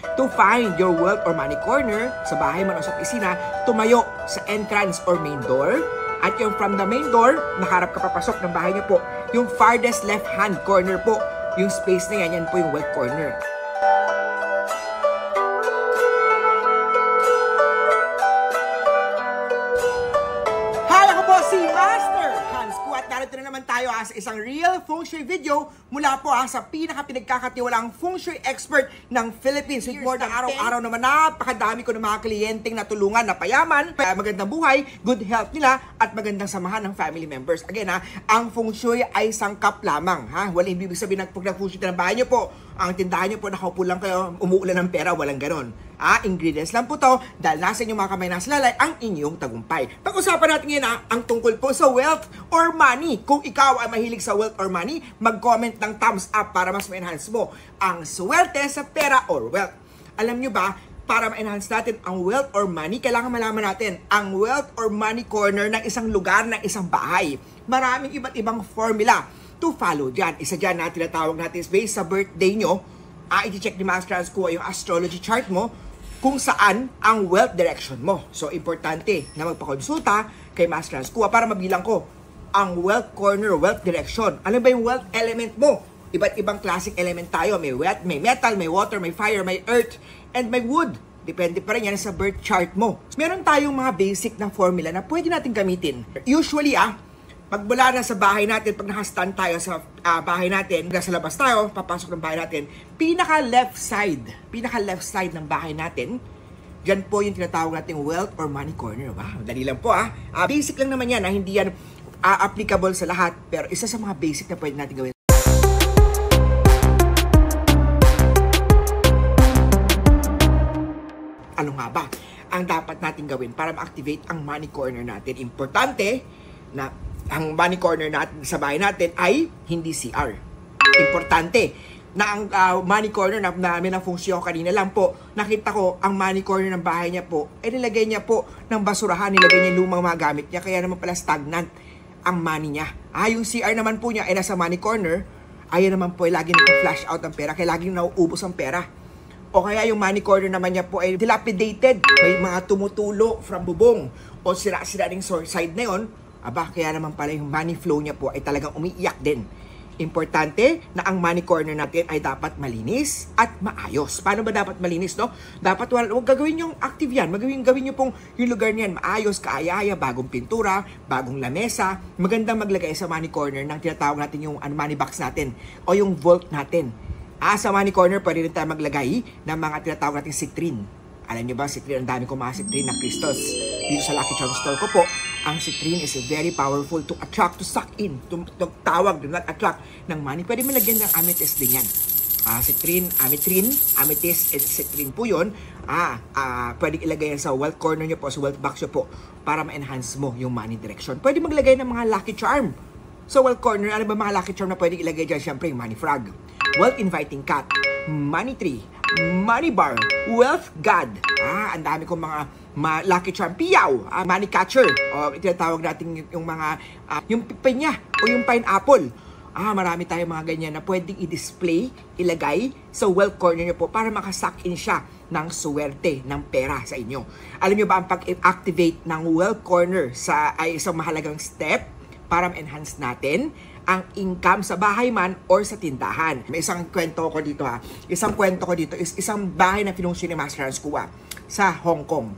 To find your wealth or money corner sa bahay man o sa opisina, tumayo sa entrance or main door. At yung from the main door, nakarap ka papasok ng bahay niyo po, yung farthest left hand corner po, yung space na yan po yung wealth corner. Hi, ako po si Master Hans Kua at narito na naman tayo sa isang real feng shui video mula po sa pinaka-pinagkakatiwalaang feng shui expert ng Philippines. With more than araw-araw naman napakadami ko ng mga kliyenteng natulungan na payaman, magandang buhay, good health nila at magandang samahan ng family members. Again ang feng shui ay sangkap lamang. Walang ibig sabihin na pag nag-feng shui ng bahay niyo po, ang tindahan niyo po, nakaupo lang kayo, umuulan ng pera, walang ganon. Ingredients lang po to dahil nasa inyong mga kamay nasa lalay ang inyong tagumpay. Pag-usapan natin ngayon ang tungkol po sa wealth or money. Kung ikaw ay mahilig sa wealth or money, mag-comment ng thumbs up para mas ma-enhance mo ang swerte sa pera or wealth. Alam nyo ba, para ma-enhance natin ang wealth or money, kailangan malaman natin ang wealth or money corner ng isang lugar, ng isang bahay. Maraming iba't ibang formula to follow dyan. Isa dyan na tinatawag natin is based sa birthday nyo. I-check ni Master Hans Kua yung astrology chart mo kung saan ang wealth direction mo. So, importante na magpakonsulta kay Master Hans Kua para mabilang ko ang wealth corner, wealth direction. Ano ba yung wealth element mo? Iba't ibang classic element tayo. May wealth, may metal, may water, may fire, may earth, and may wood. Depende pa rin yan sa birth chart mo. Meron tayong mga basic na formula na pwede natin gamitin. Usually, pag mula na sa bahay natin, pag naka-stand tayo sa bahay natin, nasa labas tayo, papasok ng bahay natin, pinaka-left side ng bahay natin, dyan po yung tinatawag natin wealth or money corner. Dali lang po basic lang naman yan, hindi yan applicable sa lahat, pero isa sa mga basic na pwede natin gawin. Ano nga ba ang dapat natin gawin para ma-activate ang money corner natin? Importante na ang money corner natin sa bahay natin ay hindi CR. Importante na ang money corner na namin na funksyon kanina lang po, nakita ko ang money corner ng bahay niya po, nilagay niya po ng basurahan, nilagay niya lumang mga gamit niya, kaya naman pala stagnant ang money niya. Yung CR naman po niya ay nasa money corner, ayan naman po ay lagi nagpa-flash out ang pera, kaya laging nauubos ang pera. O kaya yung money corner naman niya po ay dilapidated, may mga tumutulo from bubong, o sira-sira ring side na yon. Kaya naman pala yung money flow niya po ay talagang umiiyak din. Importante na ang money corner natin ay dapat malinis at maayos. Paano ba dapat malinis, no? Dapat huwag gagawin yung active yan. Gawin nyo pong yung lugar niyan maayos, kaayaya, bagong pintura, bagong lamesa. Magandang maglagay sa money corner ng tinatawag natin yung money box natin o yung vault natin. Sa money corner, pwede rin tayo maglagay ng mga tinatawag natin citrine. Alam nyo ba, citrine, ang dami ko mga citrine na crystals. Dito sa Lucky Charm Store ko po, ang citrine is very powerful to attract, to suck in, to tawag, do not attract ng money. Pwede malagyan ng amethyst din yan. Citrine, amethyst, and citrine po yun. Pwede ilagay yan sa wealth corner nyo po, sa wealth box nyo po, para ma-enhance mo yung money direction. Pwede maglagay ng mga Lucky Charm. So, wealth corner, ano ba mga Lucky Charm na pwede ilagay dyan? Siyempre, yung money frog, wealth inviting cat, money tree, money bar, wealth god. Ang dami kong mga lucky charm, piyaw, money catcher, o tinatawag natin yung mga yung pinya o yung pineapple. Marami tayong mga ganyan na pwedeng i-display, ilagay sa wealth corner nyo po para makasak in siya ng swerte, ng pera sa inyo. Alam nyo ba ang pag-activate ng wealth corner ay isang mahalagang step para ma-enhance natin ang income sa bahay man or sa tindahan. May isang kwento ko dito Isang kwento ko dito is isang bahay na pinunsyo ni Master Hans Kua sa Hong Kong.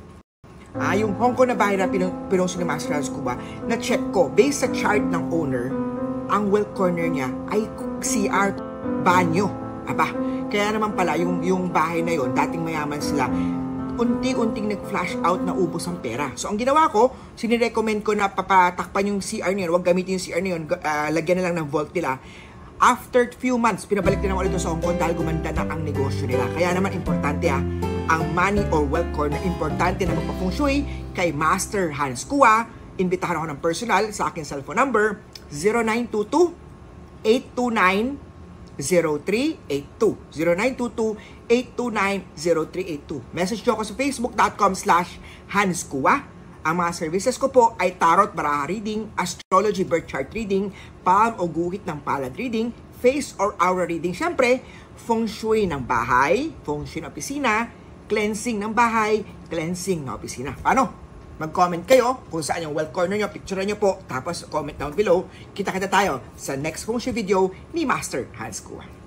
Yung Hong Kong na bahay na pinunsyo ni Master Hans Kua, na-check ko, based sa chart ng owner, ang wealth corner niya ay CR banyo. Kaya naman pala yung bahay na yon, dating mayaman sila, unti-unting nag-flash out na ubos ang pera. So, ang ginawa ko, sinirecommend ko na papatakpan yung CR niyon, huwag gamitin yung CR niyon, lagyan na lang ng vault nila. After few months, pinabalik din naman ulit sa Hong Kong dahil gumanda na ang negosyo nila. Kaya naman importante ang money or wealth corner, importante na magpa-feng shui kay Master Hans Kua. Imbitahan ako ng personal sa aking cellphone number, 0922-829-0382. 0922-829-0382. Message nyo ako sa facebook.com/HansKua. Ang mga services ko po ay tarot, baraha reading, astrology, birth chart reading, palm o guhit ng palad reading, face or aura reading. Siyempre, feng shui ng bahay, feng shui ng opisina, cleansing ng bahay, cleansing ng opisina. Paano? Mag-comment kayo kung saan yung well corner nyo, picture nyo po, tapos comment down below. Kita-kita tayo sa next feng shui video ni Master Hans Kua.